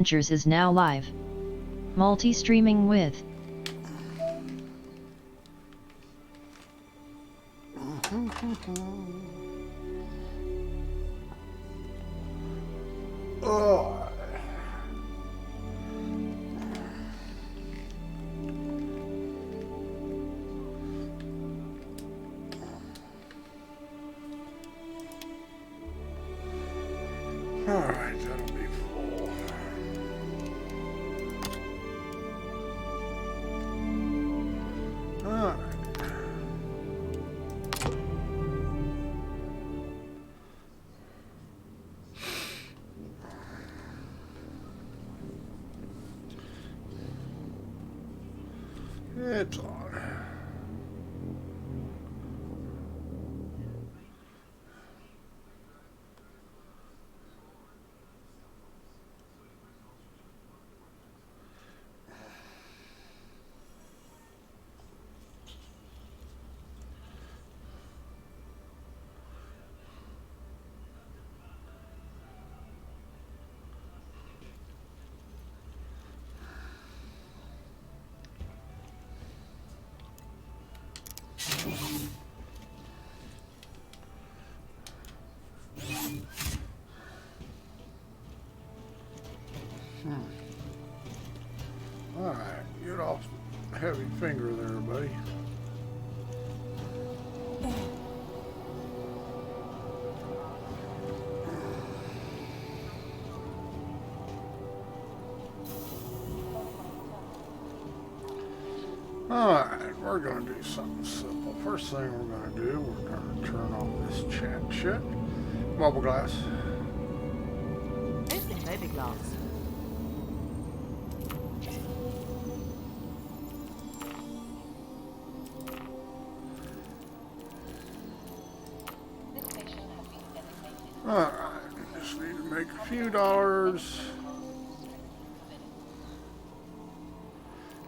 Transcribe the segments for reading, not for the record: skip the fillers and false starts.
Adventures is now live. Multi-streaming with Oh. Alright, that'll be full. Alright. It's on. Alright, get off the heavy finger there, buddy. Alright, we're going to do something simple. First thing we're going to do, we're going to turn off this chat shit. Mobile glass. Who's the baby glass? Alright, just need to make a few dollars.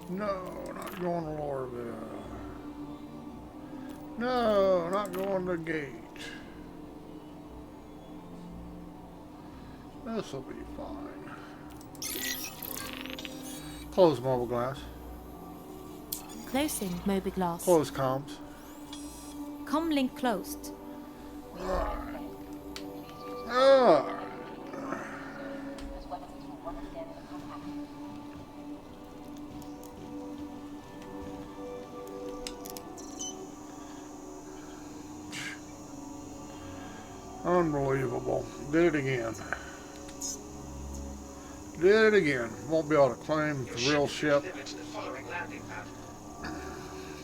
No, not going to Lorville. No, not going to Gate. This will be fine. Close mobile glass. Closing mobiGlass. Close comms. Comlink closed. Alright. Alright. Unbelievable. Did it again. Did it again. Won't be able to claim the real ship.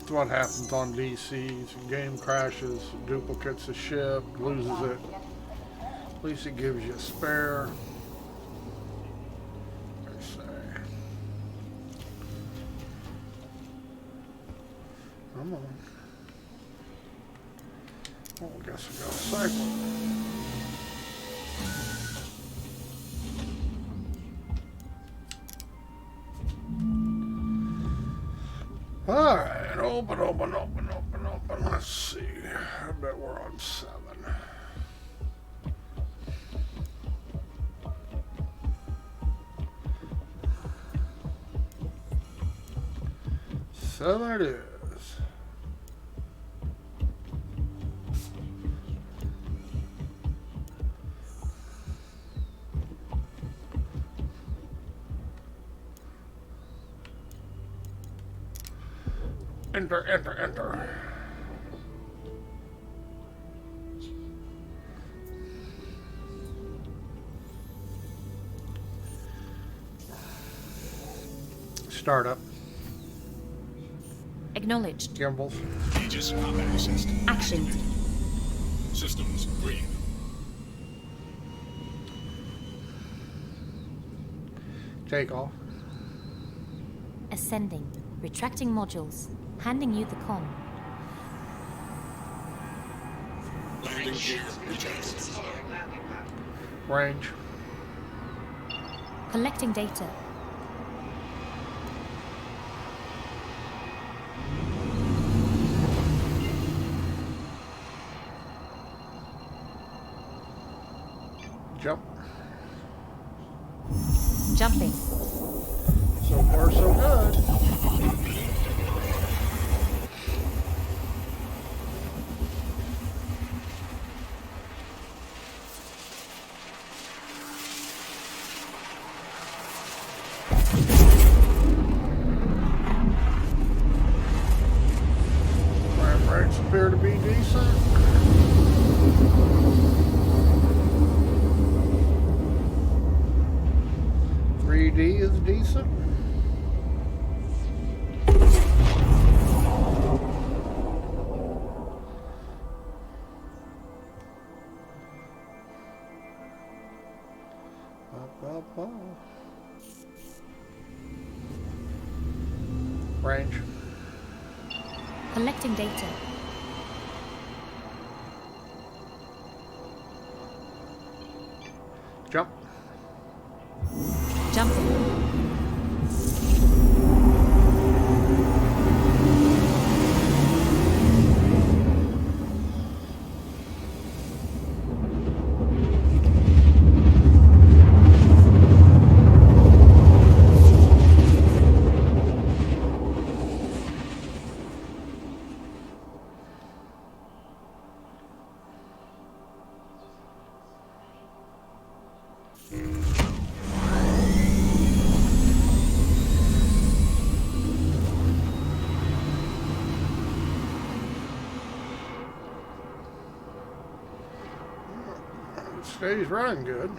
It's what happens on DCs. Game crashes, duplicates the ship, loses it. At least it gives you a spare. Let's see. Come on. Well, I guess I got a cycle. Alright, open. Let's see. I bet we're on 7. Seven it is. Enter. Startup. Acknowledged. Gimbals. Aegis combat assist. Action. Systems green. Take off. Ascending. Retracting modules. Handing you the com. Landing gear detected. Range. Collecting data. Jump. Jumping. So far, so good. Frame rates appear to be decent. .3D is decent. Range. Collecting data. Jump. Jumping. Stays running good.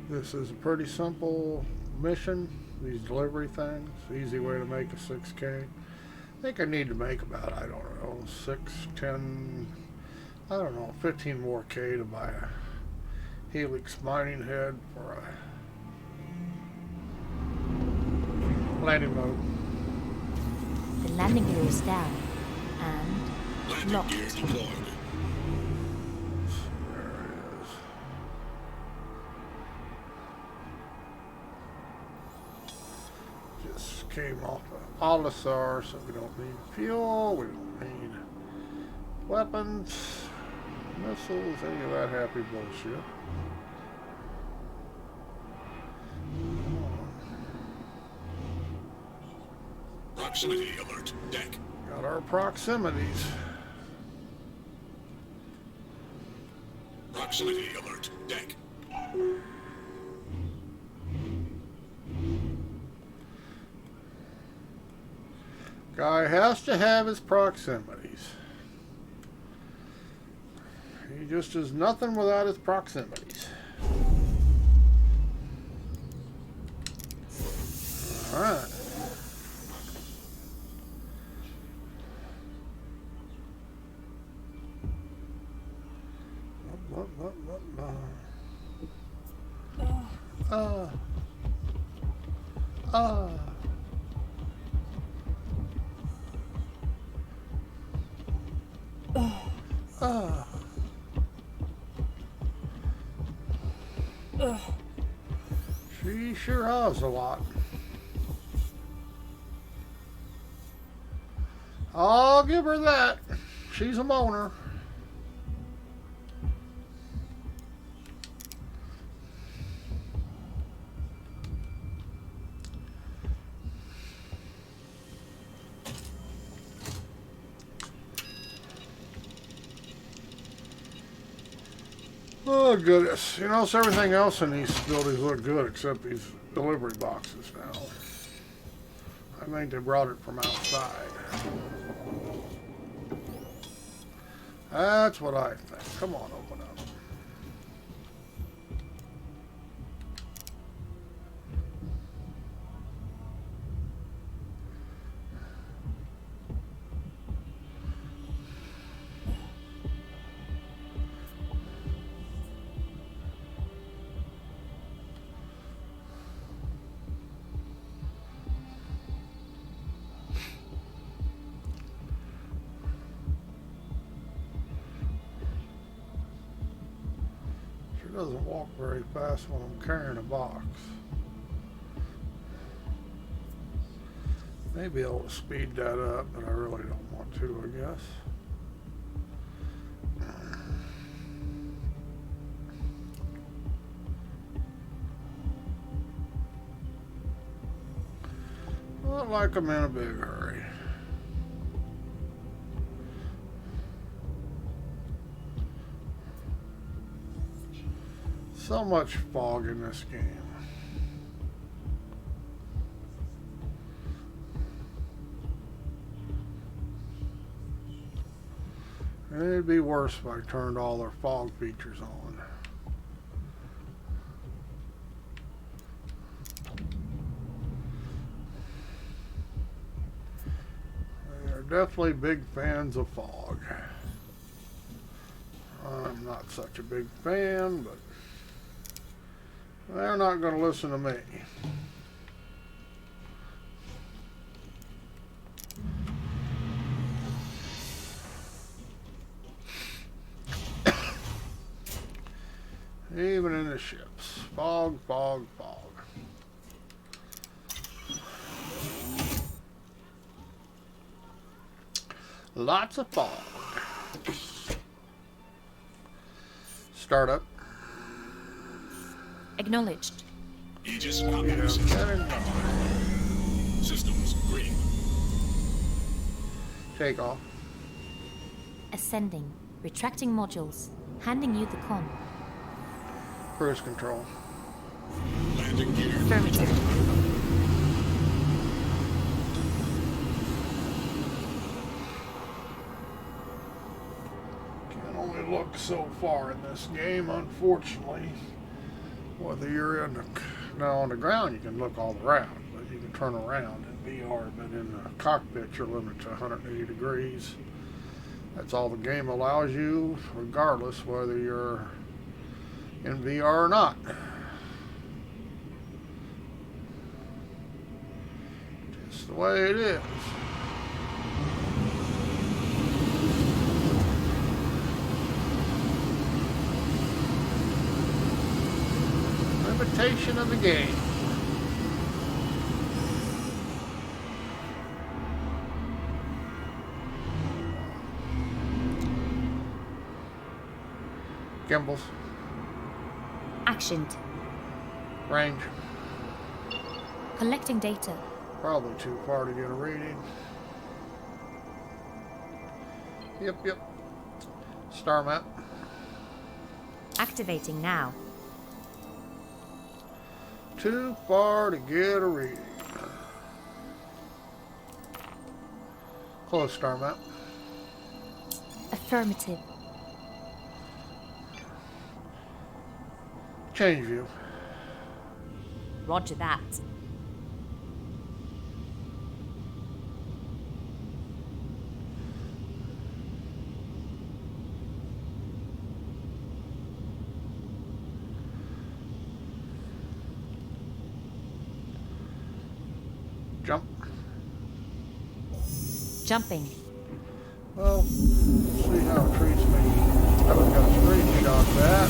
This is a pretty simple mission, these delivery things. Easy way to make a 6K. I think I need to make about, I don't know, 6, 10, I don't know, 15 more K to buy a Helix mining head for a landing mode. The landing gear is down. And Landing locked. gear deployed. There it is. Just came off of Olisar, so we don't need fuel, we don't need weapons, missiles, any of that happy bullshit. Proximity alert. Deck. Got our proximities. Proximity alert. Deck. Guy has to have his proximities. He just is nothing without his proximities. Alright. She sure has a lot. I'll give her that. She's a moaner. Oh goodness, you know, so everything else in these buildings look good except these delivery boxes now. I think they brought it from outside. That's what I think. Come on, open up. Doesn't walk very fast when I'm carrying a box. Maybe I'll speed that up, but I really don't want to, I guess. Not like I'm in a big hurry. So much fog in this game. It'd be worse if I turned all their fog features on. They're definitely big fans of fog. I'm not such a big fan, but they're not going to listen to me. Even in the ships. Fog, fog, fog. Lots of fog. Startup. Acknowledged. Aegis copies. Systems green. Take off. Ascending. Retracting modules. Handing you the con. Cruise control. Landing gear. Affirmative. Can only look so far in this game, unfortunately. Whether you're in the, now on the ground, you can look all around, but you can turn around in VR. But in the cockpit, you're limited to 180 degrees. That's all the game allows you, regardless whether you're in VR or not. Just the way it is. Limitation of the game. Gimbals. Actioned. Range. Collecting data. Probably too far to get a reading. Yep. Star map. Activating now. Too far to get a reading. Close star map. Affirmative. Change view. Roger that. Jump. Jumping. Well, see how it treats me. Haven't got a screenshot of that.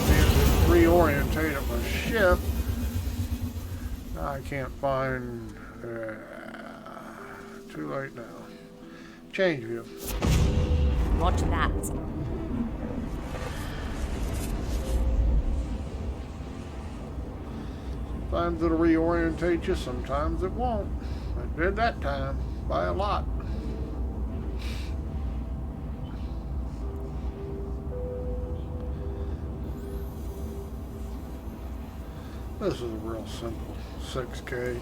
Need to reorientate my ship. I can't find. Too late now. Change view. Roger that. Sometimes it'll reorientate you, sometimes it won't. It did that time by a lot. This is a real simple 6K.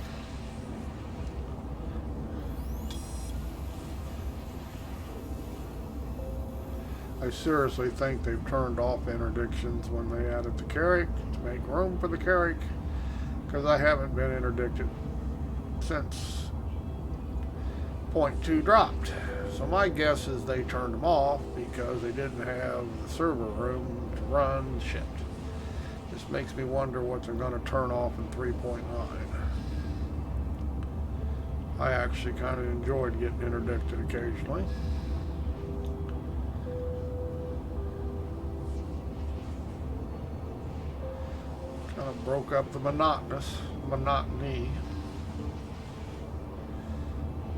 I seriously think they've turned off interdictions when they added the Carrick to make room for the Carrick, because I haven't been interdicted since point 2 dropped. So my guess is they turned them off because they didn't have the server room to run the ship. This makes me wonder what they're going to turn off in 3.9. I actually kind of enjoyed getting interdicted occasionally. Kind of broke up the monotony.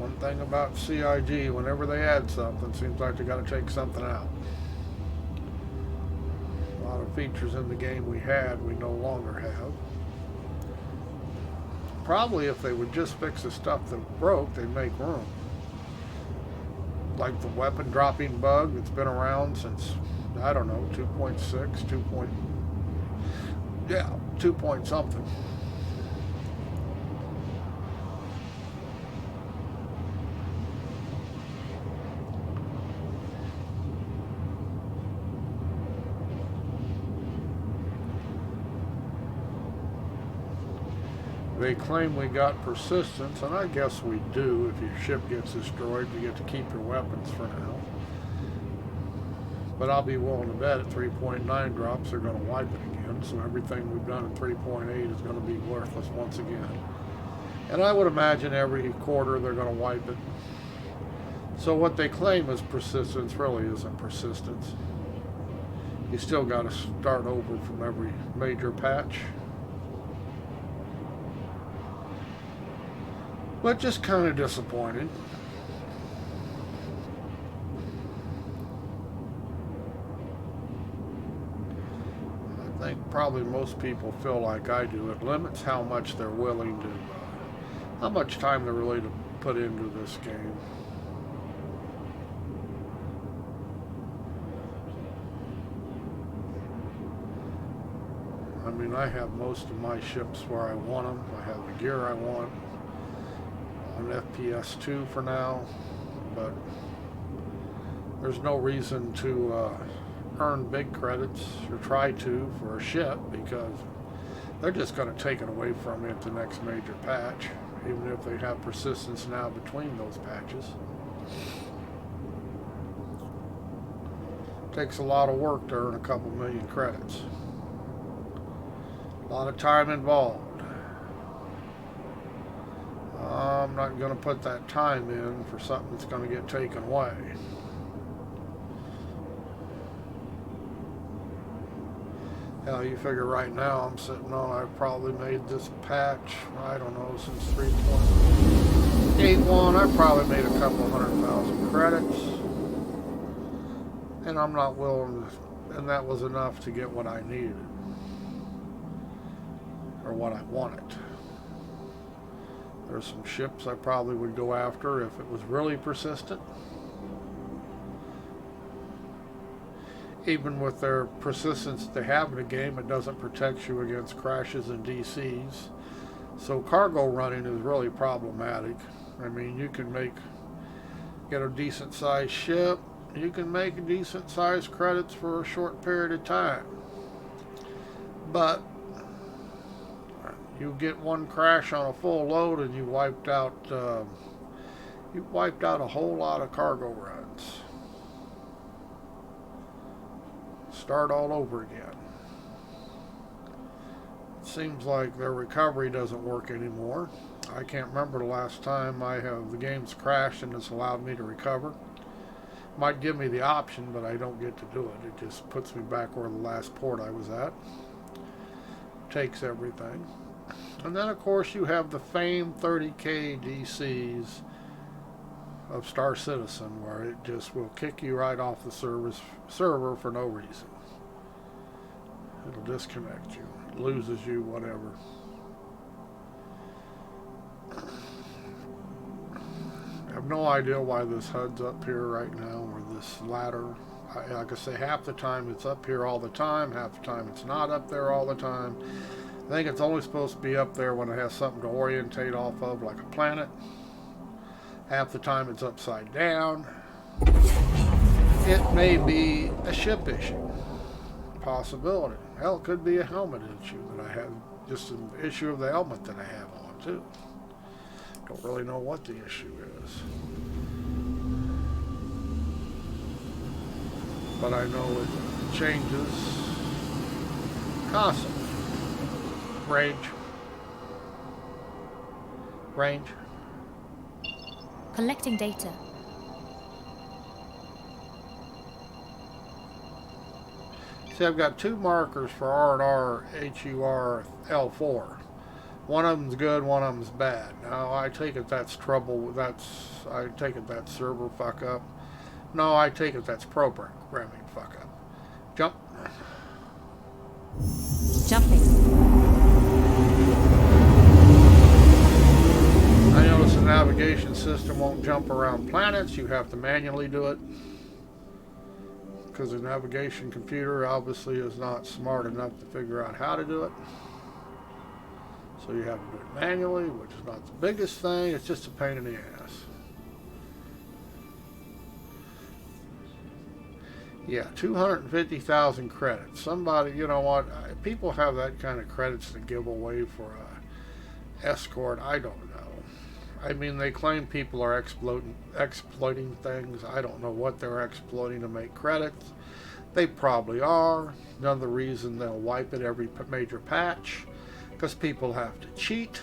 One thing about CIG, whenever they add something, seems like they got to take something out. A lot of features in the game we had, we no longer have. Probably if they would just fix the stuff that broke, they'd make room. Like the weapon dropping bug that's been around since, I don't know, 2.6, 2 point something. They claim we got persistence, and I guess we do. If your ship gets destroyed, you get to keep your weapons for now. But I'll be willing to bet at 3.9 drops they're going to wipe it again, so everything we've done at 3.8 is going to be worthless once again. And I would imagine every quarter they're going to wipe it. So what they claim is persistence really isn't persistence. You still got to start over from every major patch. But just kind of disappointed. I think probably most people feel like I do. It limits how much they're willing to, how much time they're really to put into this game. I mean, I have most of my ships where I want them. I have the gear I want. On FPS 2 for now, but there's no reason to earn big credits or try to for a ship because they're just going to take it away from you at the next major patch, even if they have persistence now between those patches. Takes a lot of work to earn a couple million credits. A lot of time involved. I'm not going to put that time in for something that's going to get taken away. Hell, you figure right now I'm sitting on, I've probably made this patch, I don't know, since 3.81, I've probably made a couple 100,000 credits. And I'm not willing to, and that was enough to get what I needed. Or what I wanted. There's some ships I probably would go after if it was really persistent. Even with their persistence they have in the game, it doesn't protect you against crashes and DCs. So cargo running is really problematic. I mean, you can get a decent sized ship, you can make decent sized credits for a short period of time. But you get one crash on a full load and you wiped out a whole lot of cargo runs. Start all over again. It seems like their recovery doesn't work anymore. I can't remember the last time the game's crashed and it's allowed me to recover. Might give me the option, but I don't get to do it. It just puts me back where the last port I was at. Takes everything. And then, of course, you have the famed 30K DCs of Star Citizen, where it just will kick you right off the server for no reason. It'll disconnect you. It loses you, whatever. I have no idea why this HUD's up here right now, or this ladder. Like I say, half the time it's up here all the time, half the time it's not up there all the time. I think it's only supposed to be up there when it has something to orientate off of, like a planet. Half the time it's upside down. It may be a ship issue. Possibility. Hell, it could be a helmet issue that I have. Just an issue of the helmet that I have on, too. Don't really know what the issue is. But I know it changes constantly. Range. Collecting data. See, I've got two markers for R&R HUR L4. One of them's good, one of them's bad. Now, I take it that's trouble. I take it that's server fuck up. No, I take it that's programming fuck up. Jump. Jumping. I notice the navigation system won't jump around planets. You have to manually do it. Because the navigation computer obviously is not smart enough to figure out how to do it. So you have to do it manually, which is not the biggest thing. It's just a pain in the ass. Yeah, 250,000 credits. Somebody, you know what? People have that kind of credits to give away for a escort. I don't know. I mean, they claim people are exploiting things. I don't know what they're exploiting to make credits. They probably are. Another reason they'll wipe it every major patch, because people have to cheat.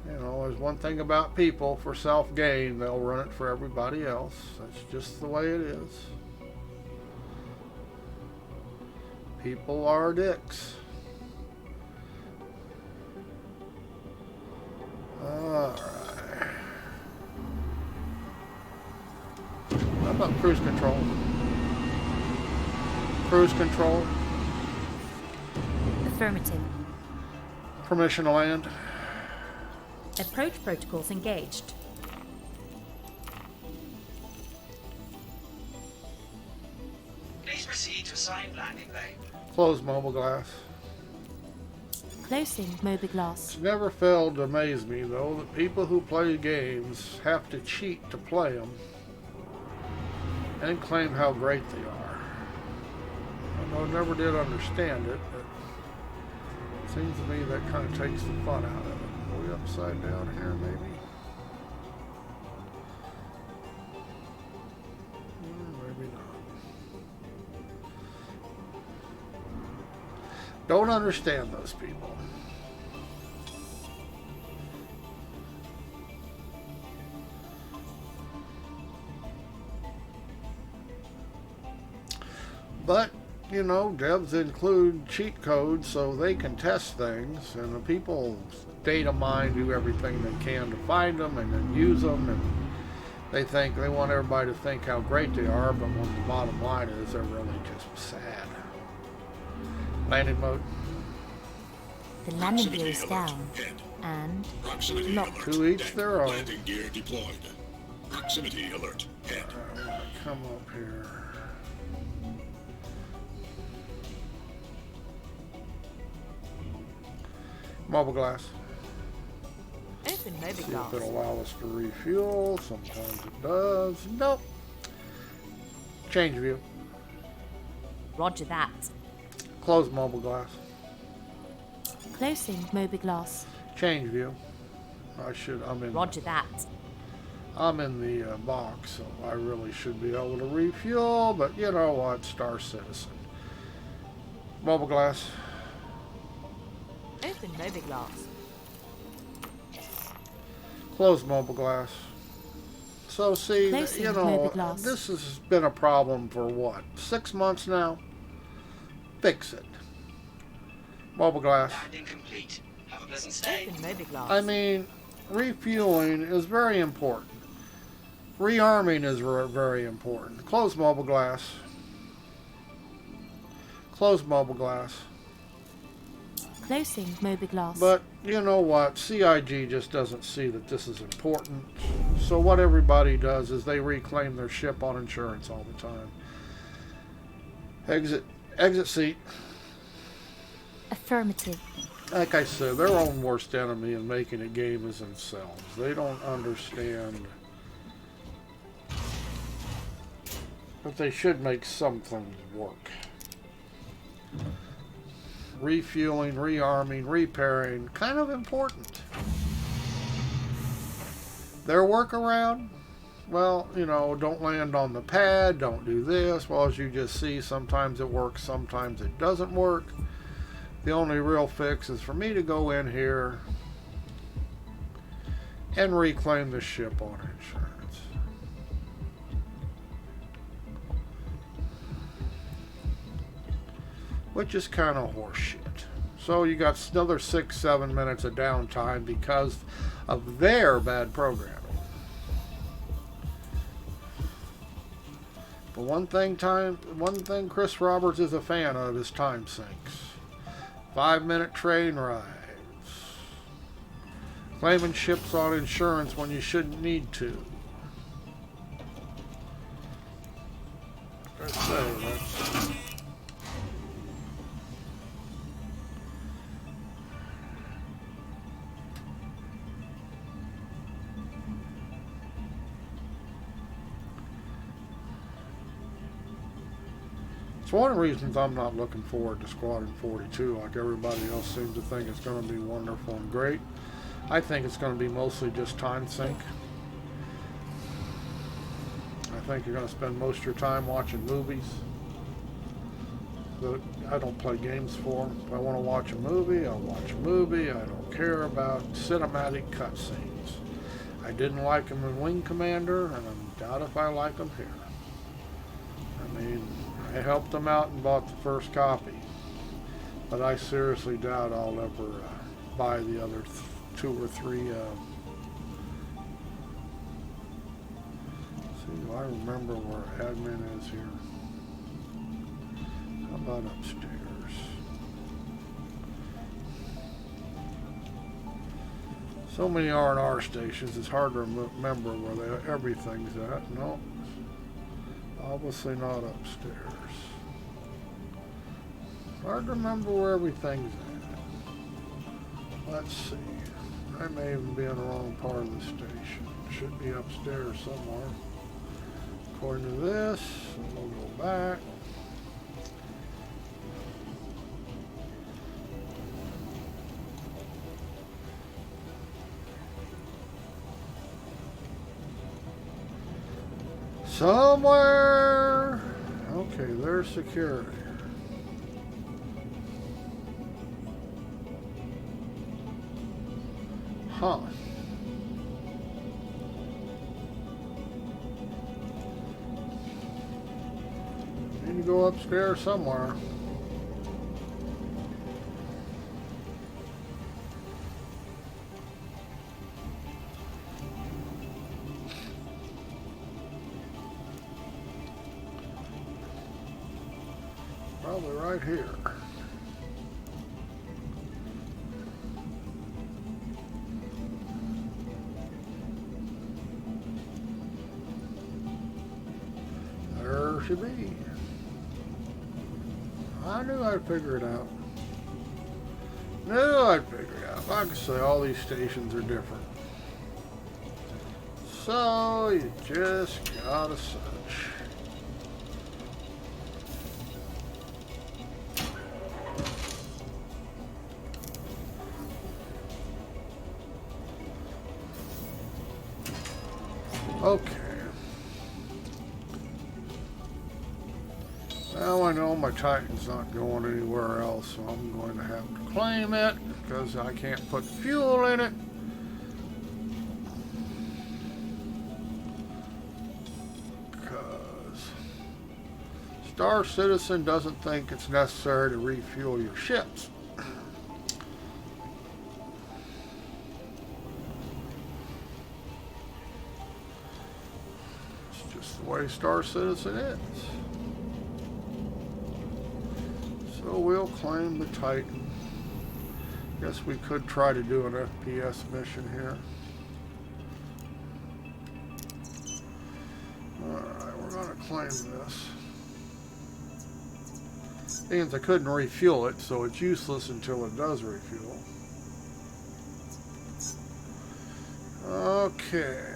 You know, there's one thing about people, for self-gain, they'll run it for everybody else. That's just the way it is. People are dicks. Alright. How about cruise control? Cruise control. Affirmative. Permission to land. Approach protocols engaged. Please proceed to assigned landing bay. Close mobile glass. Closing Mobiglass. It's never failed to amaze me, though, that people who play games have to cheat to play them and claim how great they are. I never did understand it, but it seems to me that kind of takes the fun out of it. Are we upside down here, maybe? Maybe not. Don't understand those people. But, you know, devs include cheat codes so they can test things, and the people data mine, do everything they can to find them and then use them, and they want everybody to think how great they are, but when the bottom line is, they're really just sad. Landing mode. The landing Proximity gear is alert. down. Head. And Proximity locked. alert. To each Deck. their own. Landing gear deployed. Proximity alert. Head. Come up here. Mobile glass. Open See if Mobiglass. it'll allow us to refuel. Sometimes it does. Nope. Change view. Roger that. Close mobile glass. Closing Mobiglass. Change view. Roger that. I'm in the box, so I really should be able to refuel, but you know what? Star Citizen. Mobile glass. Open Mobiglass. Close mobile glass. So see, Closing you know, Mobiglass. this has been a problem for what? 6 months now? Fix it. Mobile glass. Landing complete. Have a pleasant stay. Open Mobiglass. I mean, refueling is very important. Rearming is very important. Close mobile glass. Close mobile glass. Closing Mobiglass. But you know what? CIG just doesn't see that this is important. So what everybody does is they reclaim their ship on insurance all the time. Exit seat. Affirmative. Like I said, their own worst enemy in making a game is themselves. They don't understand that they should make some things work. Refueling, rearming, repairing, kind of important. Their workaround, well, you know, don't land on the pad, don't do this. Well, as you just see, sometimes it works, sometimes it doesn't work. The only real fix is for me to go in here and reclaim the ship on insurance. Which is kind of horseshit. So you got another 6-7 minutes of downtime because of their bad programming. But one thing Chris Roberts is a fan of is time sinks. 5-minute train rides. Claiming ships on insurance when you shouldn't need to. I say, that's... It's one of the reasons I'm not looking forward to Squadron 42 like everybody else seems to think it's going to be wonderful and great. I think it's going to be mostly just time sink. I think you're going to spend most of your time watching movies that I don't play games for. If I want to watch a movie, I'll watch a movie. I don't care about cinematic cutscenes. I didn't like them in Wing Commander, and I doubt if I like them here. I mean, I helped them out and bought the first copy, but I seriously doubt I'll ever buy the other 2 or 3. See, do I remember where admin is here? How about upstairs? So many R&R stations, it's hard to remember where everything's at. No, obviously not upstairs. Hard to remember where everything's at. Let's see. I may even be in the wrong part of the station. It should be upstairs somewhere. According to this, we'll go back. Somewhere. Okay, there's security. Huh. Need to go upstairs somewhere. Probably right here. There she be. I knew I'd figure it out. Knew I'd figure it out. Like I say, all these stations are different. So you just gotta search. Okay. Now I know my Titan's not going anywhere else, so I'm going to have to claim it because I can't put fuel in it. Because Star Citizen doesn't think it's necessary to refuel your ships. The way Star Citizen is. So we'll claim the Titan. Guess we could try to do an FPS mission here. Alright, we're going to claim this. Means I couldn't refuel it, so it's useless until it does refuel. Okay.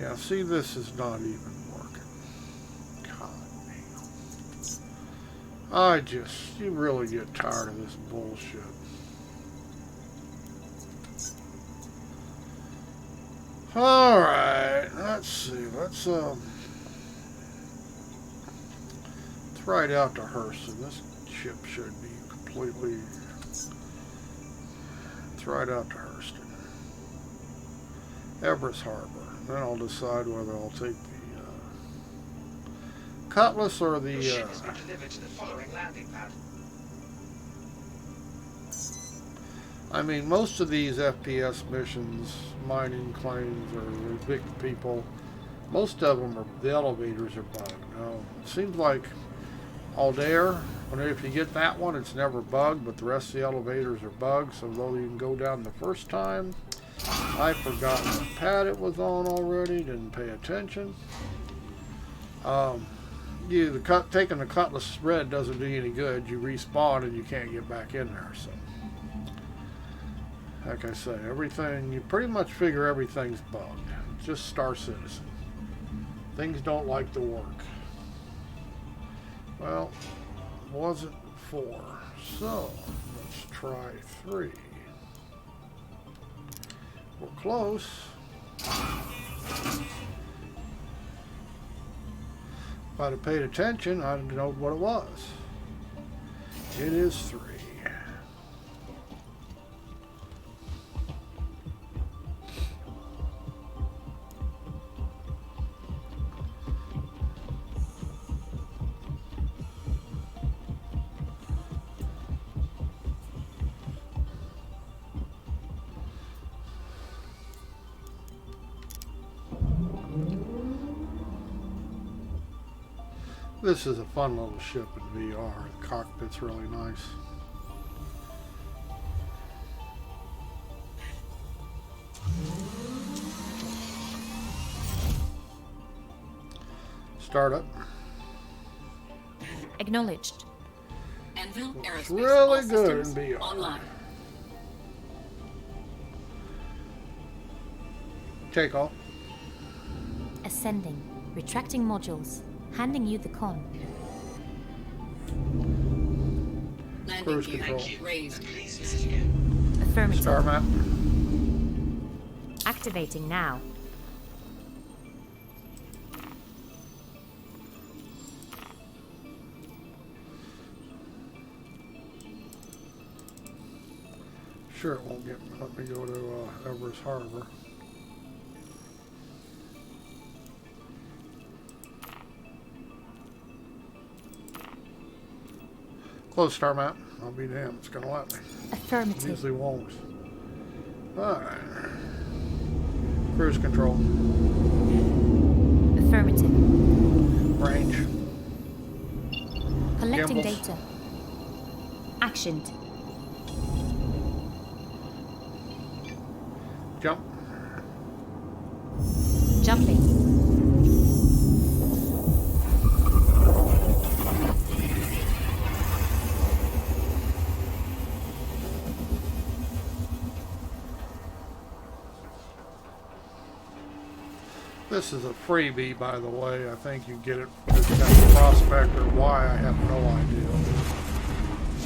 Yeah, see, this is not even working. God damn. You really get tired of this bullshit. Alright, let's see. Let's ride out to Hurston. This ship should be completely... Let's ride out to Hurston. Everest Harbor. Then I'll decide whether I'll take the Cutlass or Your the... ship has been delivered to the following landing pad. I mean, most of these FPS missions, mining claims, or evict people, most of them are, the elevators are bugged. Now, it seems like Aldair, if you get that one, it's never bugged, but the rest of the elevators are bugged, so though you can go down the first time, I forgot what pad it was on already, didn't pay attention. Taking the Cutlass red doesn't do you any good. You respawn and you can't get back in there, so. Like I say, everything, you pretty much figure everything's bugged. It's just Star Citizen. Things don't like to work. Well, wasn't 4. So, let's try 3. We're close. If I'd have paid attention, I'd have known what it was. It is 3. This is a fun little ship in VR. The cockpit's really nice. Startup. Acknowledged. Anvil It's Aerospace. really All good in systems VR. online. Take off. Ascending. Retracting modules. Handing you the con. Landing Cruise gear control. raised. Please visit again. Affirmative. Star map. Activating now. Sure, it won't let me go to Everest Harbor. Close star map. I'll be damned. It's gonna let me. It Affirmative. usually won't. Alright. Cruise control. Affirmative. Range. Collecting Gimbals. data. Actioned. Jump. Jumping. This is a freebie, by the way. I think you get it as kind of prospect or why, I have no idea.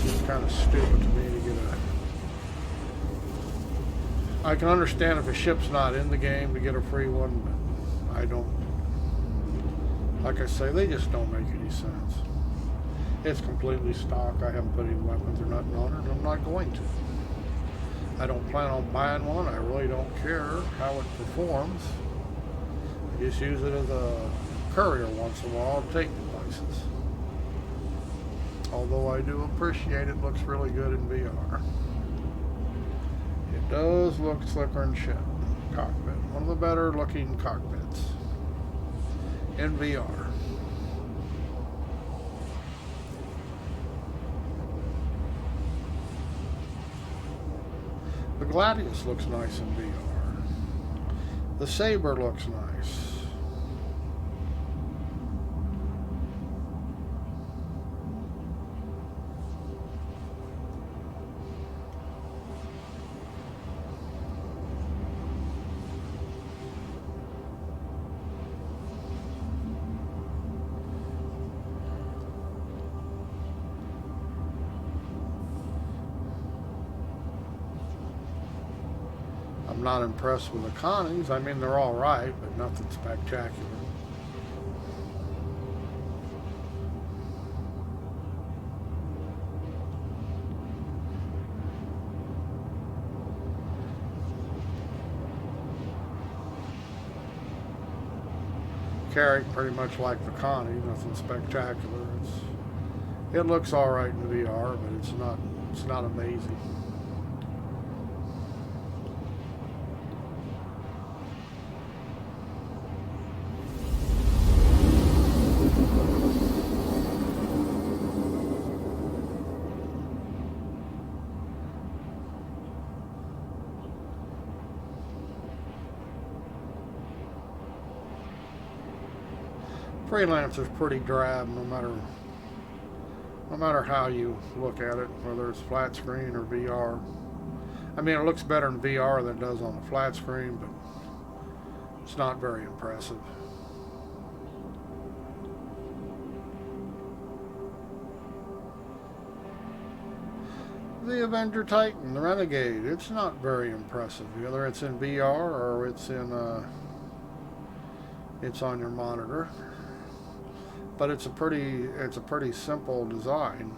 It's kind of stupid to me to get a... I can understand if a ship's not in the game to get a free one, but I don't... Like I say, they just don't make any sense. It's completely stock. I haven't put any weapons or nothing on it, and I'm not going to. I don't plan on buying one. I really don't care how it performs. Just use it as a courier once in a while to take me places. Although I do appreciate it looks really good in VR. It does look slicker in ship. Cockpit. One of the better looking cockpits in VR. The Gladius looks nice in VR. The Saber looks nice. I'm not impressed with the Connings. I mean, they're all right, but nothing spectacular. carry pretty much like the Connie, nothing spectacular. It looks all right in VR, but it's not amazing. Freelancer's pretty drab no matter how you look at it, whether it's flat screen or VR. I mean, it looks better in VR than it does on the flat screen, but it's not very impressive. The Avenger Titan, the Renegade, it's not very impressive, whether it's in VR or it's on your monitor. But it's a pretty simple design,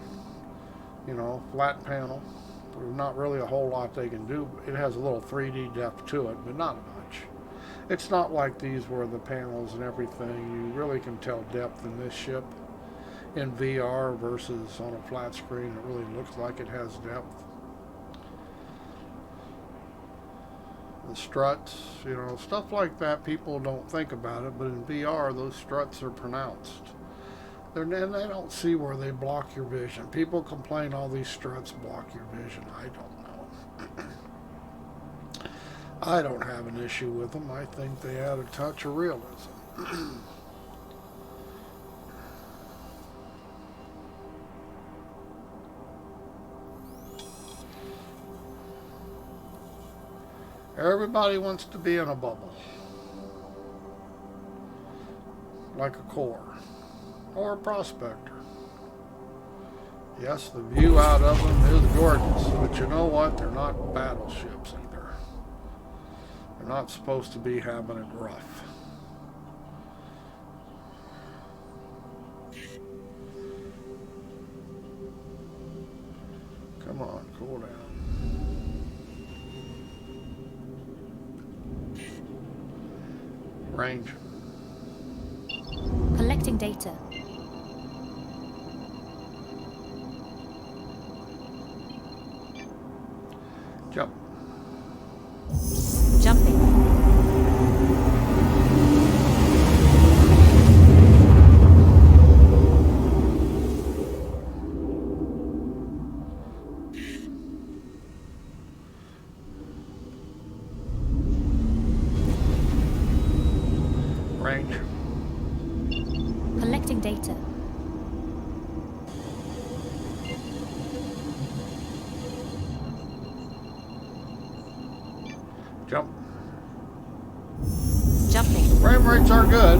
you know, flat panel. There's not really a whole lot they can do. It has a little 3D depth to it, but not much. It's not like these where the panels and everything, you really can tell depth in this ship. In VR versus on a flat screen, it really looks like it has depth. The struts, you know, stuff like that, people don't think about it, but in VR, those struts are pronounced. And they don't see where they block your vision. People complain all these struts block your vision. I don't know. I don't have an issue with them. I think they add a touch of realism. Everybody wants to be in a bubble. Like a core. Or a prospector. Yes, the view out of them is gorgeous, but you know what? They're not battleships either. They're not supposed to be having it rough. Come on, cool down. Range. Collecting data. Jump. Jumping. Range. Collecting data. Jump. Jumping. Frame rates are good.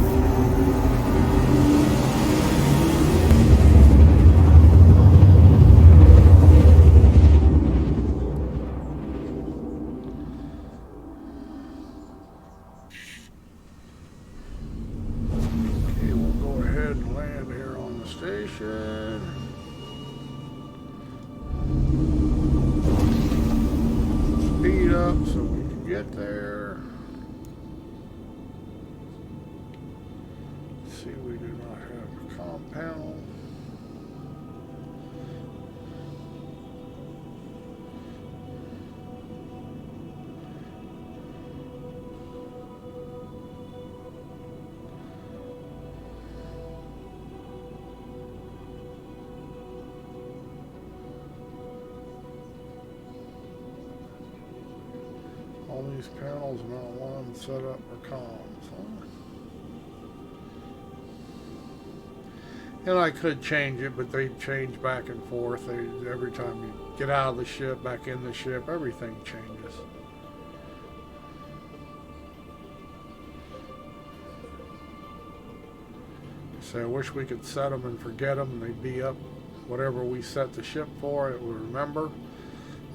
Okay, we'll go ahead and land here on the station. Speed up so we can get there. See, we do not have a compound. All these panels, not one set up for comms, huh? And I could change it, but they change back and forth. Every time you get out of the ship, back in the ship, everything changes. So I wish we could set them and forget them, and they'd be up whatever we set the ship for. It would remember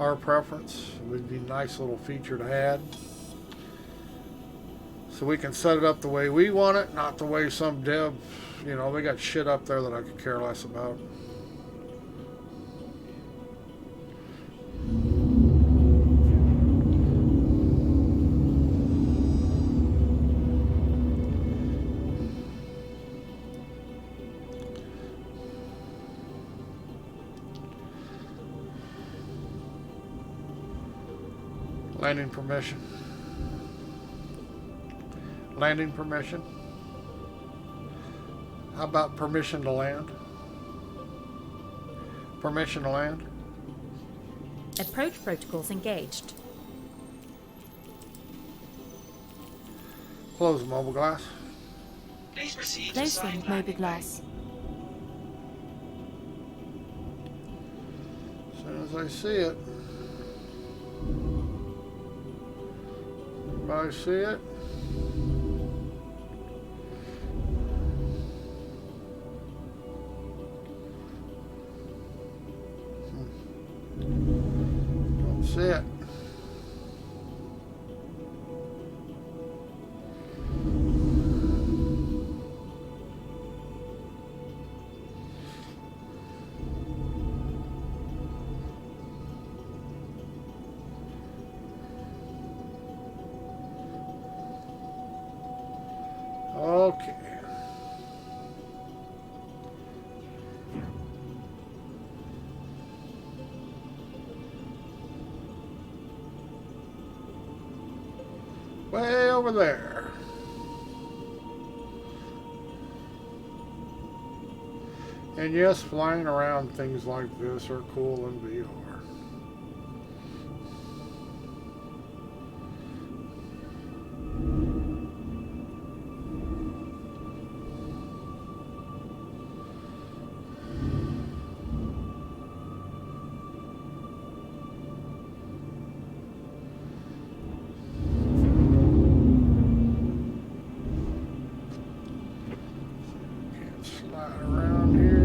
our preference. It would be a nice little feature to add. So we can set it up the way we want it, not the way some dev, you know, they got shit up there that I could care less about. Landing permission. Landing permission. How about permission to land? Permission to land. Approach protocols engaged. Close mobile glass. Please proceed to Closing assigned landing mobiglass. As soon as I see it. Everybody see it? Don't see it. Okay. Way over there. And yes, flying around things like this are cool in VR. Can't slide around here.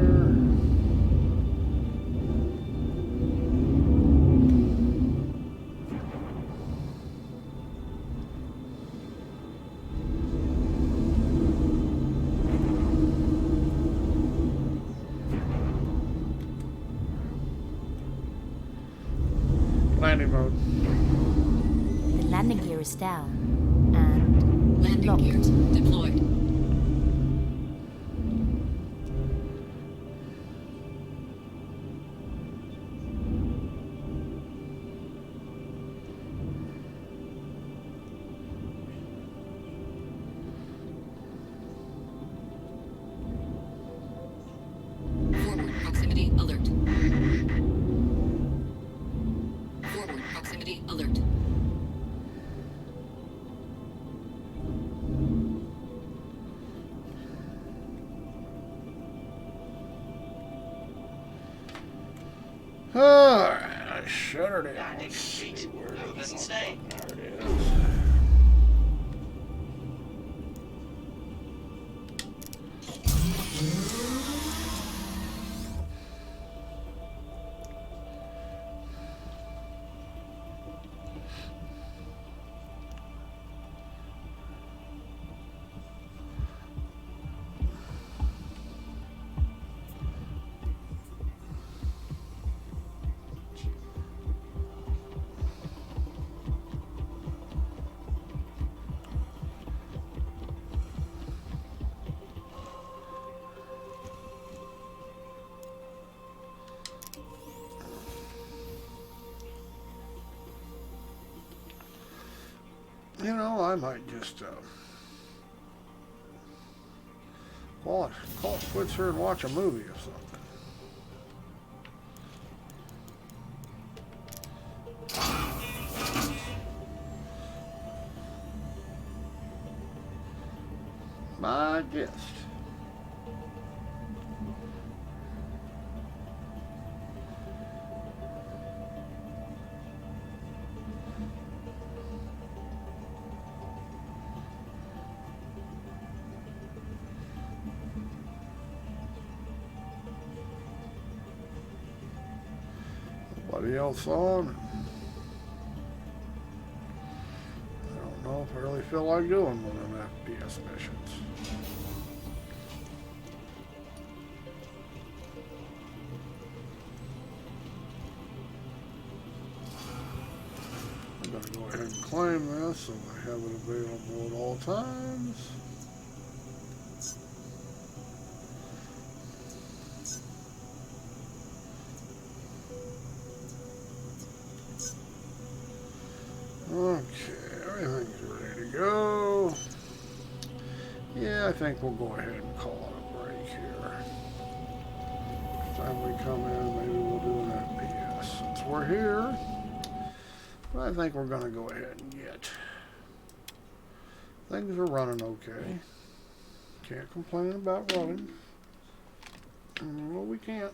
Landing mode. The landing gear is down. And Landing locked. gears deployed. Forward proximity alert. Forward proximity alert. Alright, I shuttered it. landing complete. Have a pleasant stay. There it is. You know, I might just call it quits here and watch a movie or something. My guest. Nobody else on. I don't know if I really feel like doing one of them FPS missions. I'm going to go ahead and claim this so I have it available at all times. Okay, everything's ready to go. Yeah, I think we'll go ahead and call it a break here. Next time we come in, maybe we'll do an FPS. Since we're here, but I think we're going to go ahead and get. Things are running okay. Can't complain about running. Well, we can't.